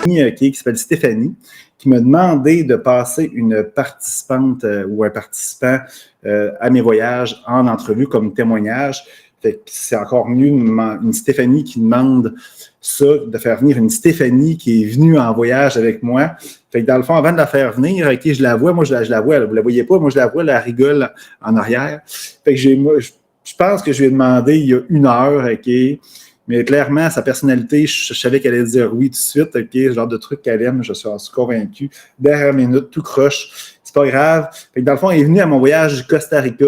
qui s'appelle Stéphanie, qui m'a demandé de passer une participante ou un participant à mes voyages en entrevue comme témoignage. Fait que c'est encore mieux une Stéphanie qui demande ça, de faire venir une Stéphanie qui est venue en voyage avec moi. Fait que dans le fond, avant de la faire venir, je la vois, moi je la vois, vous la voyez pas, moi je la vois, elle rigole en arrière. Fait que je pense que je lui ai demandé il y a 1 heure, mais clairement, sa personnalité, je savais qu'elle allait dire oui tout de suite, le genre de truc qu'elle aime, je suis convaincu. Dernière minute, tout croche, c'est pas grave. Fait que dans le fond, elle est venue à mon voyage du Costa Rica.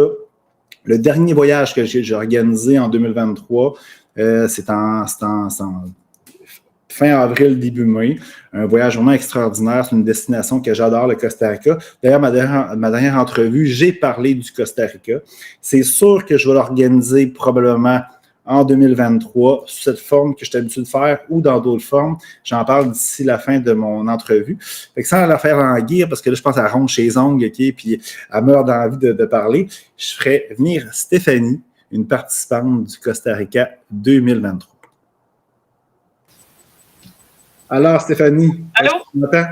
Le dernier voyage que j'ai organisé en 2023, c'est en fin avril, début mai. Un voyage vraiment extraordinaire. C'est une destination que j'adore, le Costa Rica. D'ailleurs, ma dernière entrevue, j'ai parlé du Costa Rica. C'est sûr que je vais l'organiser probablement en 2023, sous cette forme que je suis habitué de faire ou dans d'autres formes. J'en parle d'ici la fin de mon entrevue. Fait que sans la faire languir, parce que là, je pense à ronde chez les ongles, puis elle meurt d'envie de parler, je ferai venir Stéphanie, une participante du Costa Rica 2023. Alors, Stéphanie, allô? Tu m'entends?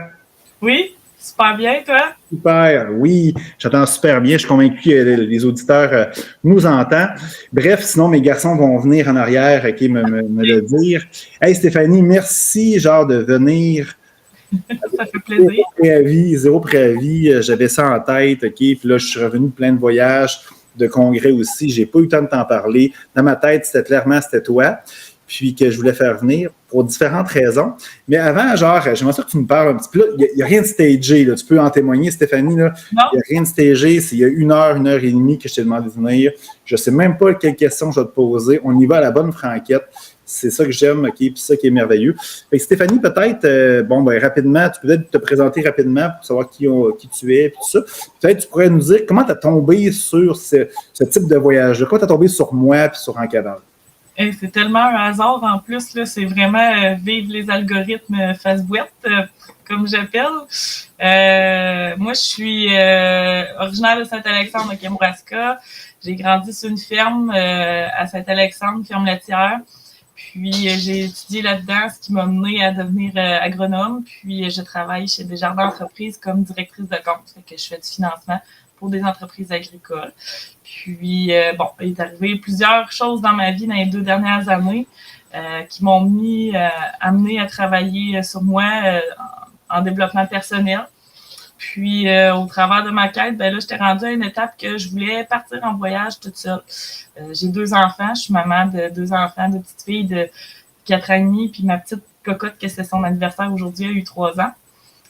Oui, super bien, toi? Super, oui, j'entends super bien. Je suis convaincu que les auditeurs nous entendent. Bref, sinon, mes garçons vont venir en arrière me le dire. Hey, Stéphanie, merci de venir. Ça fait plaisir. Zéro préavis. J'avais ça en tête, Puis là, je suis revenu de plein de voyages, de congrès aussi. J'ai pas eu le temps de t'en parler. Dans ma tête, c'était toi. Puis que je voulais faire venir pour différentes raisons. Mais avant, j'aimerais ça que tu me parles un petit peu. Il n'y a rien de stagé, là. Tu peux en témoigner, Stéphanie. Là. Il n'y a rien de stagé. Il y a 1 heure, 1 heure et demie que je t'ai demandé de venir. Je ne sais même pas quelles questions je vais te poser. On y va à la bonne franquette. C'est ça que j'aime, puis ça qui est merveilleux. Fait que Stéphanie, peut-être, rapidement, tu peux peut-être te présenter rapidement pour savoir qui tu es, puis tout ça. Peut-être tu pourrais nous dire comment tu as tombé sur ce type de voyage-là. Comment tu as tombé sur moi puis sur Encanal? C'est tellement un hasard en plus, là, c'est vraiment vivre les algorithmes face-boîte, comme j'appelle. Moi, je suis originaire de Saint-Alexandre, de Kamouraska. J'ai grandi sur une ferme à Saint-Alexandre, ferme laitière. Puis, j'ai étudié là-dedans, ce qui m'a mené à devenir agronome. Puis, je travaille chez Desjardins Entreprises comme directrice de compte. Fait que je fais du financement pour des entreprises agricoles. Puis, il est arrivé plusieurs choses dans ma vie dans les 2 dernières années qui m'ont amené à travailler sur moi en développement personnel. Puis, au travers de ma quête, là, j'étais rendue à une étape que je voulais partir en voyage toute seule. J'ai 2 enfants. Je suis maman de 2 enfants, 2 petites filles de 4 ans et demi. Puis, ma petite cocotte, que c'est son anniversaire aujourd'hui, a eu 3 ans.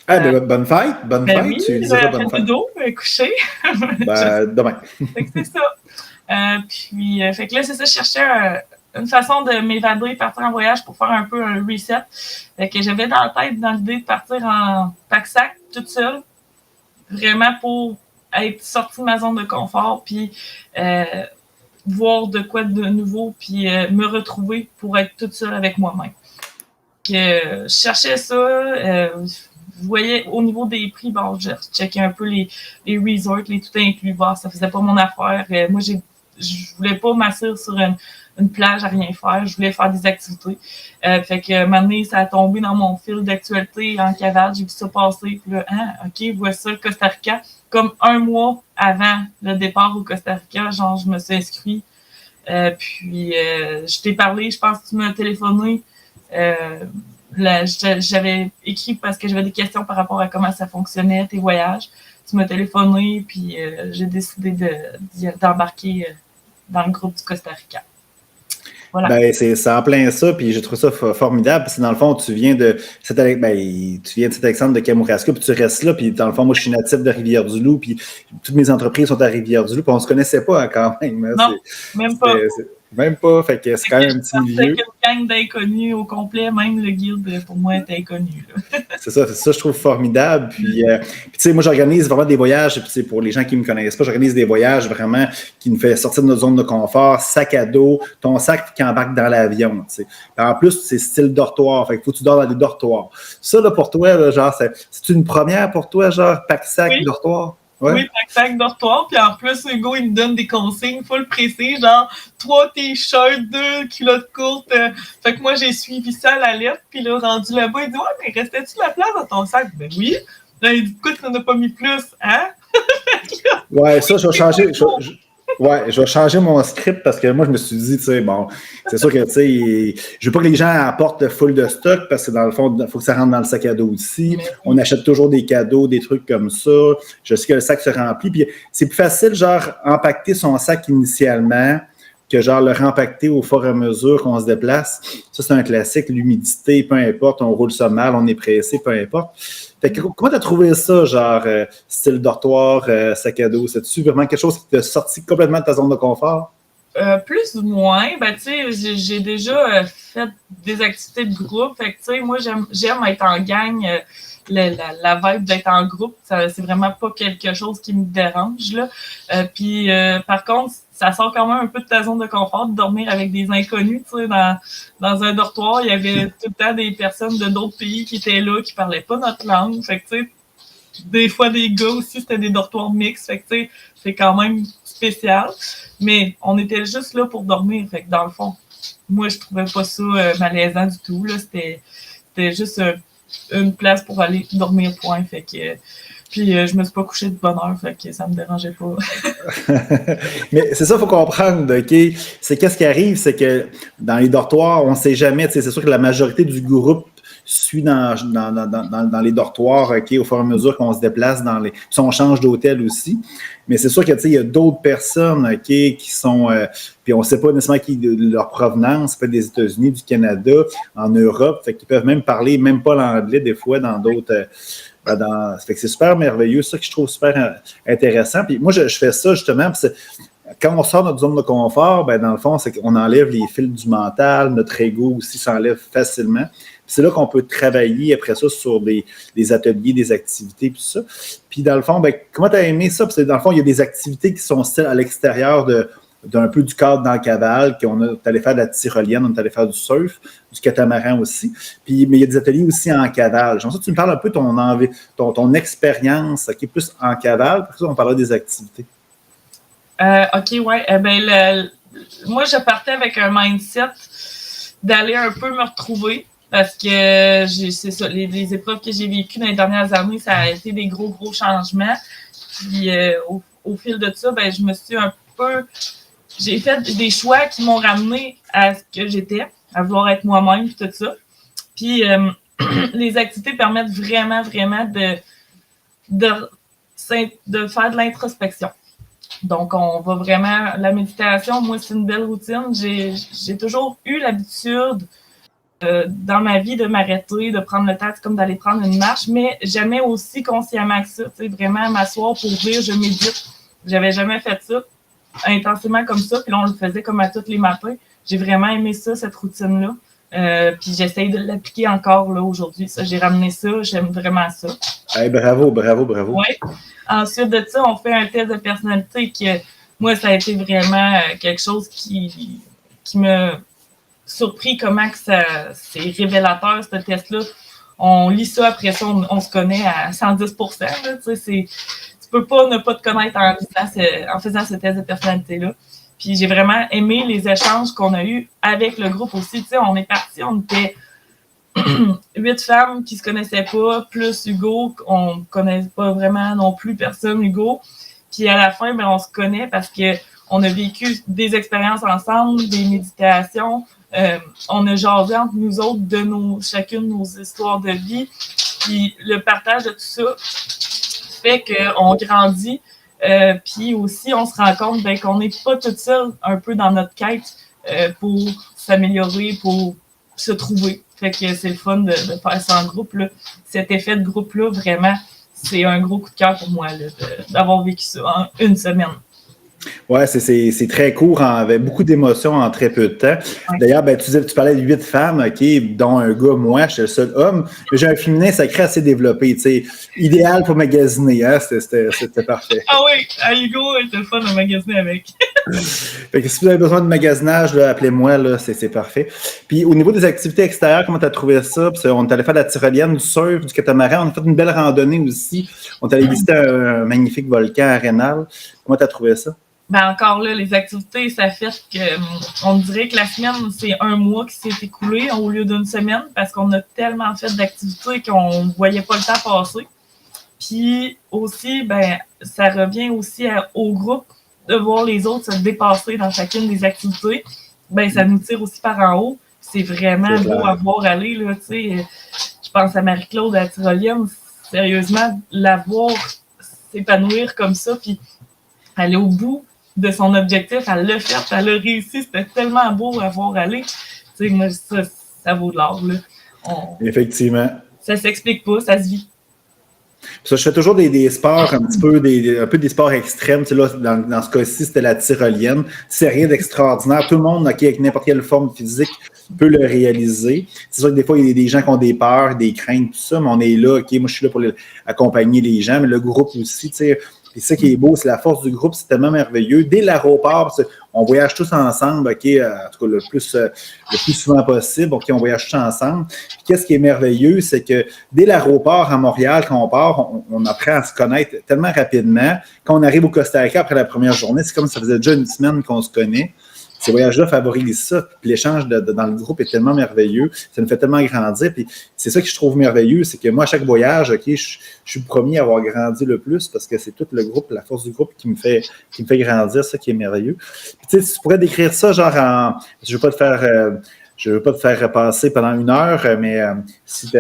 Ah, bonne fête, oui, tu diras bonne fête. Dodo, couché. Demain. Fait que c'est ça. Fait que là, c'est ça, je cherchais une façon de m'évader, partir en voyage pour faire un peu un reset. Fait que j'avais dans la tête, dans l'idée de partir en pack-sac, toute seule, vraiment pour être sortie de ma zone de confort, puis voir de quoi de nouveau, puis me retrouver pour être toute seule avec moi-même. Je cherchais ça, vous voyez, au niveau des prix, je checkais un peu les resorts, les tout inclus. Ça faisait pas mon affaire. Moi, je voulais pas m'asseoir sur une plage à rien faire. Je voulais faire des activités. Fait que, maintenant, ça a tombé dans mon fil d'actualité en cavale. J'ai vu ça passer. Puis là, OK, voici ça, le Costa Rica. Comme 1 mois avant le départ au Costa Rica, je me suis inscrite. Je t'ai parlé, je pense que tu m'as téléphoné. J'avais écrit parce que j'avais des questions par rapport à comment ça fonctionnait, tes voyages. Tu m'as téléphoné, puis j'ai décidé d'embarquer dans le groupe du Costa Rica. Voilà. C'est en plein ça, puis je trouve ça formidable, parce que dans le fond, tu viens de Saint-Alexandre de Kamouraska, puis tu restes là, puis dans le fond, moi, je suis natif de Rivière-du-Loup, puis toutes mes entreprises sont à Rivière-du-Loup, puis on se connaissait pas quand même. Non, même pas. Même pas, fait que c'est quand même un petit milieu. Avec une gang d'inconnus au complet, même le guide, pour moi, est inconnu. C'est ça, je trouve formidable. Puis tu sais, moi, j'organise vraiment des voyages, puis pour les gens qui me connaissent pas, j'organise des voyages vraiment qui nous fait sortir de notre zone de confort, sac à dos, ton sac qui embarque dans l'avion, tu sais. En plus, c'est style dortoir, fait que faut que tu dors dans des dortoirs. Ça, là, pour toi, là, c'est une première pour toi, pack-sac, dortoir? Ouais. Oui, tac, dortoir. Puis en plus, Hugo, il me donne des consignes full précis, genre 3 t-shirts, 2 culottes courtes. Fait que moi, j'ai suivi ça à la lettre. Puis là, rendu là-bas, il dit « Ouais, mais restait-tu de la place dans ton sac? » Ben oui. Là, il dit « Écoute, tu n'en as pas mis plus, hein? » Ouais, ça, je vais changer. Je vais changer mon script parce que moi, je me suis dit, tu sais, bon, c'est sûr que, tu sais, je veux pas que les gens apportent full de stock parce que dans le fond, il faut que ça rentre dans le sac à dos aussi. On achète toujours des cadeaux, des trucs comme ça. Je sais que le sac se remplit. Puis c'est plus facile, genre, empaqueter son sac initialement que, genre, le rempacter au fur et à mesure qu'on se déplace. Ça, c'est un classique. L'humidité, peu importe, on roule ça mal, on est pressé, peu importe. Fait que, comment tu as trouvé ça, genre, style dortoir, sac à dos? C'est-tu vraiment quelque chose qui t'a sorti complètement de ta zone de confort? Plus ou moins. Ben, tu sais, j'ai déjà fait des activités de groupe. Fait que, tu sais, moi, j'aime être en gang. La vibe d'être en groupe, c'est vraiment pas quelque chose qui me dérange, là. Puis, par contre, ça sort quand même un peu de ta zone de confort de dormir avec des inconnus, tu sais, dans un dortoir. Il y avait tout le temps des personnes de d'autres pays qui étaient là, qui parlaient pas notre langue. Fait que, tu sais, des fois, des gars aussi, c'était des dortoirs mixtes. Fait que, tu sais, c'est quand même spécial. Mais on était juste là pour dormir. Fait que, dans le fond, moi, je trouvais pas ça malaisant du tout, là. C'était juste une place pour aller dormir, point. Fait que... Puis, je me suis pas couchée de bonne heure, fait que ça me dérangeait pas. Mais c'est ça, il faut comprendre, OK? C'est qu'est-ce qui arrive, c'est que dans les dortoirs, on ne sait jamais, tu sais, c'est sûr que la majorité du groupe suit dans les dortoirs, OK, au fur et à mesure qu'on se déplace dans les... Puis on change d'hôtel aussi. Mais c'est sûr que, tu sais, il y a d'autres personnes, OK, qui sont... puis on ne sait pas nécessairement qui de leur provenance, peut-être des États-Unis, du Canada, en Europe, fait qu'ils peuvent même parler, même pas l'anglais, des fois, dans d'autres... fait que c'est super merveilleux, ça que je trouve super intéressant. Puis moi, je fais ça justement, parce que quand on sort de notre zone de confort, ben dans le fond, c'est qu'on enlève les fils du mental, notre ego aussi s'enlève facilement. Puis c'est là qu'on peut travailler après ça sur des ateliers, des activités, puis ça. Puis dans le fond, ben, comment tu as aimé ça? Parce que dans le fond, il y a des activités qui sont à l'extérieur d'un peu du cadre dans le cavale, qu'on est allé faire de la tyrolienne, on est allé faire du surf, du catamaran aussi. Puis, mais il y a des ateliers aussi en cavale. J'aimerais ça que tu me parles un peu de ton expérience qui est plus en cavale, pour ça on parlera des activités. OK, ouais. Moi, je partais avec un mindset d'aller un peu me retrouver parce que c'est ça, les épreuves que j'ai vécues dans les dernières années, ça a été des gros changements. Puis, au fil de ça, ben, je me suis un peu... J'ai fait des choix qui m'ont ramené à ce que j'étais, à vouloir être moi-même, puis tout ça. Puis, les activités permettent vraiment de faire de l'introspection. Donc, on va vraiment... La méditation, moi, c'est une belle routine. J'ai toujours eu l'habitude dans ma vie de m'arrêter, de prendre le temps, comme d'aller prendre une marche, mais jamais aussi consciemment que ça. Tu sais, vraiment m'asseoir pour dire « je médite ». J'avais jamais fait ça intensément comme ça, puis là, on le faisait comme à tous les matins. J'ai vraiment aimé ça, cette routine-là. Puis j'essaye de l'appliquer encore là aujourd'hui. Ça, j'ai ramené ça, j'aime vraiment ça. Hey, bravo. Oui. Ensuite de ça, on fait un test de personnalité que moi, ça a été vraiment quelque chose qui m'a surpris comment que c'est révélateur, ce test-là. On lit ça, après ça, on se connaît à 110%. Là, tu peux pas ne pas te connaître en faisant ce test de personnalité-là. Puis j'ai vraiment aimé les échanges qu'on a eus avec le groupe aussi. Tu sais, on est parti, on était 8 femmes qui se connaissaient pas, plus Hugo, on ne connaît pas vraiment non plus personne, Hugo. Puis à la fin, ben, on se connaît parce qu'on a vécu des expériences ensemble, des méditations. On a jasé entre nous autres de chacune nos histoires de vie. Puis le partage de tout ça fait qu'on grandit. Puis aussi, on se rend compte qu'on n'est pas toute seule un peu dans notre quête pour s'améliorer, pour se trouver. Fait que c'est le fun de faire ça en groupe. Là. Cet effet de groupe-là, vraiment, c'est un gros coup de cœur pour moi là, d'avoir vécu ça en une semaine. Oui, c'est très court, avec beaucoup d'émotions en très peu de temps. Ouais. D'ailleurs, ben, tu parlais de 8 femmes, OK, dont un gars, moi, je suis le seul homme, mais j'ai un féminin sacré assez développé, tu sais, idéal pour magasiner, hein, c'était parfait. Ah oui, Hugo était fun à magasiner avec. Fait que si vous avez besoin de magasinage, là, appelez-moi, là, c'est parfait. Puis au niveau des activités extérieures, comment tu as trouvé ça? Puis, on est allé faire de la tyrolienne, du surf, du catamaran. On a fait une belle randonnée aussi. On est allé visiter un magnifique volcan à Rénal. Comment tu as trouvé ça? Ben encore là, les activités, ça fait on dirait que la semaine, c'est un mois qui s'est écoulé au lieu d'une semaine parce qu'on a tellement fait d'activités qu'on ne voyait pas le temps passer. Puis aussi, ben, ça revient aussi au groupe de voir les autres se dépasser dans chacune des activités. Ben, ça nous tire aussi par en haut. C'est vraiment beau à voir aller, là, tu sais. Je pense à Marie-Claude à la tyrolienne. Sérieusement, la voir s'épanouir comme ça, puis aller au bout de son objectif, elle l'a fait, elle a réussi. C'était tellement beau à voir aller. Tu sais, moi, ça vaut de l'or, là. Effectivement. Ça s'explique pas, ça se vit. Ça, je fais toujours des sports, un peu des sports extrêmes. Tu sais, là, dans ce cas-ci, c'était la tyrolienne. C'est rien d'extraordinaire. Tout le monde, avec n'importe quelle forme physique, peut le réaliser. C'est sûr que des fois, il y a des gens qui ont des peurs, des craintes, tout ça, mais on est là. Moi, je suis là pour accompagner les gens, mais le groupe aussi, tu sais. Et ça qui est beau, c'est la force du groupe, c'est tellement merveilleux. Dès l'aéroport, on voyage tous ensemble, OK, en tout cas le plus souvent possible, OK, on voyage tous ensemble. Puis qu'est-ce qui est merveilleux, c'est que dès l'aéroport à Montréal, quand on part, on apprend à se connaître tellement rapidement. Quand on arrive au Costa Rica après la première journée, c'est comme si ça faisait déjà une semaine qu'on se connaît. Ces voyages-là favorisent ça. Puis l'échange dans le groupe est tellement merveilleux. Ça nous fait tellement grandir. Puis c'est ça que je trouve merveilleux, c'est que moi, à chaque voyage, OK, je suis le premier à avoir grandi le plus parce que c'est tout le groupe, la force du groupe qui me fait grandir, ça qui est merveilleux. Puis tu sais, tu pourrais décrire ça genre en... Je ne veux pas te faire repasser pendant 1 heure, mais si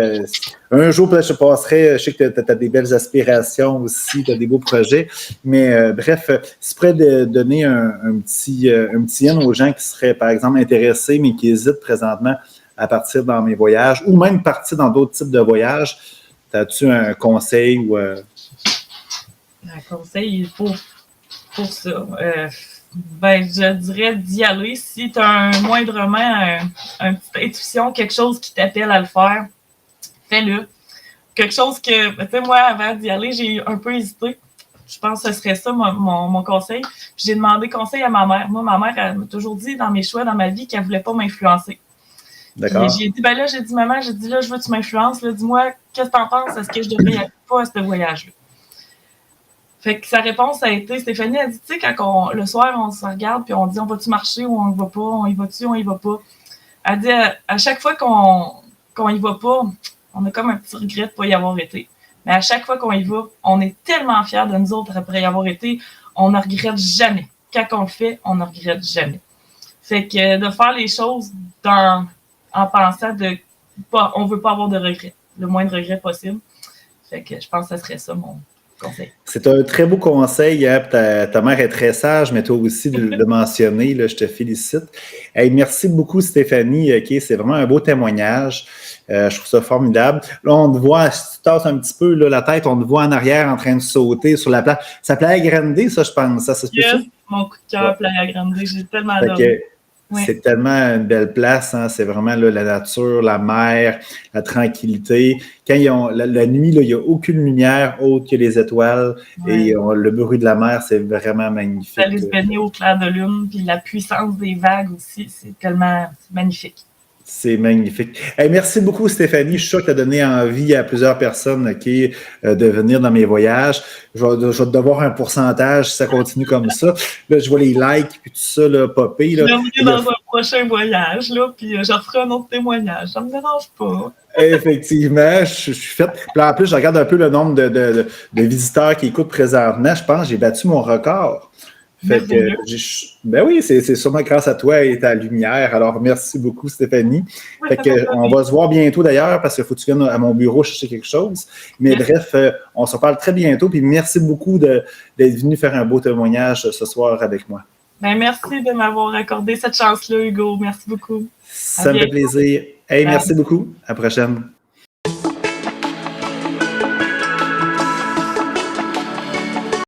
un jour, peut-être, je passerai. Je sais que tu as des belles aspirations aussi, tu as des beaux projets. Mais bref, si tu pourrais donner un petit in aux gens qui seraient, par exemple, intéressés, mais qui hésitent présentement à partir dans mes voyages ou même partir dans d'autres types de voyages, as-tu un conseil ou. Un conseil pour ça. Ben, je dirais d'y aller. Si tu as moindrement une petite intuition, quelque chose qui t'appelle à le faire, fais-le. Quelque chose que, tu sais, moi, avant d'y aller, j'ai un peu hésité. Je pense que ce serait ça mon conseil. Puis j'ai demandé conseil à ma mère. Moi, ma mère, elle m'a toujours dit dans mes choix, dans ma vie, qu'elle ne voulait pas m'influencer. D'accord. J'ai dit, ben là, maman, je veux que tu m'influences. Dis-moi, qu'est-ce que tu en penses? Est-ce que je devrais y aller pas à ce voyage-là? Fait que sa réponse a été, Stéphanie a dit, tu sais, quand le soir, on se regarde puis on dit, on va-tu marcher ou on y va pas? On y va-tu, on y va pas? Elle dit, à chaque fois qu'on y va pas, on a comme un petit regret de pas y avoir été. Mais à chaque fois qu'on y va, on est tellement fiers de nous autres après y avoir été, on ne regrette jamais. Quand on le fait, on ne regrette jamais. Fait que de faire les choses en pensant on veut pas avoir de regrets, le moins de regrets possible. Fait que je pense que ce serait ça mon conseil. C'est un très beau conseil. Hein? Ta mère est très sage, mais toi aussi de le mentionner. Là, je te félicite. Hey, merci beaucoup, Stéphanie. Okay, c'est vraiment un beau témoignage. Je trouve ça formidable. Là, on te voit, si tu tasses un petit peu là, la tête, on te voit en arrière en train de sauter sur la plage. Ça Playa Grande, ça, je pense. Ça se peut ça? Mon coup de cœur, Playa Grande. J'ai tellement adoré. C'est tellement une belle place, hein? C'est vraiment là, la nature, la mer, la tranquillité. Quand la nuit, là, il n'y a aucune lumière autre que les étoiles et le bruit de la mer, c'est vraiment magnifique. Aller se baigner au clair de lune, puis la puissance des vagues aussi, c'est tellement magnifique. C'est magnifique. Hey, merci beaucoup, Stéphanie. Je suis sûr que tu as donné envie à plusieurs personnes de venir dans mes voyages. Je vais te devoir un pourcentage si ça continue comme ça. Là, je vois les likes et tout ça là, popper. Je vais venir dans un prochain voyage, là, puis je referai un autre témoignage. Ça ne me dérange pas. Effectivement, je suis faite. Puis en plus, je regarde un peu le nombre de visiteurs qui écoutent présentement. Je pense que j'ai battu mon record. Fait que, ben oui, c'est sûrement grâce à toi et ta lumière. Alors, merci beaucoup, Stéphanie. Fait que, on va se voir bientôt d'ailleurs parce qu'il faut que tu viennes à mon bureau chercher quelque chose. Mais bref, on se parle très bientôt. Puis merci beaucoup d'être venu faire un beau témoignage ce soir avec moi. Ben, merci de m'avoir accordé cette chance-là, Hugo. Merci beaucoup. Ça me fait plaisir. Hey, merci beaucoup. À la prochaine.